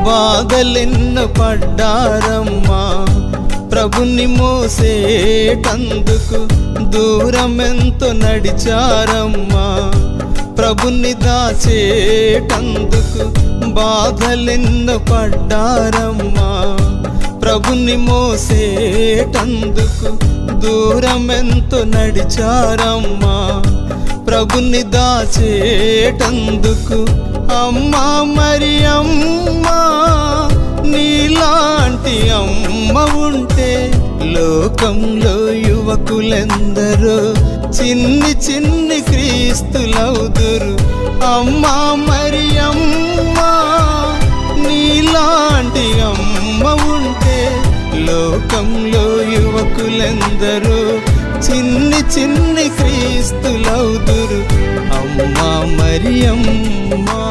బాధలెన్నో పడ్డారమ్మా, ప్రభుని మోసేటందుకు దూరమెంతో నడిచారమ్మా. ప్రభుని దాచేటందుకు బాధలెన్నో పడ్డారమ్మా, ప్రభుని మోసేటందుకు దూరమెంతో నడిచారమ్మా. ప్రభుని దాచేటందుకు అమ్మా మరియమ్మా, నీలాంటి అమ్మ ఉంటే లోకంలో యువకులెందరో చిన్ని చిన్ని క్రీస్తులవుదురు. అమ్మా మరియమ్మా, నీలాంటి అమ్మ ఉంటే లోకంలో యువకులెందరో చిన్ని చిన్ని క్రీస్తులవుదురు. అమ్మా మరియమ్మా.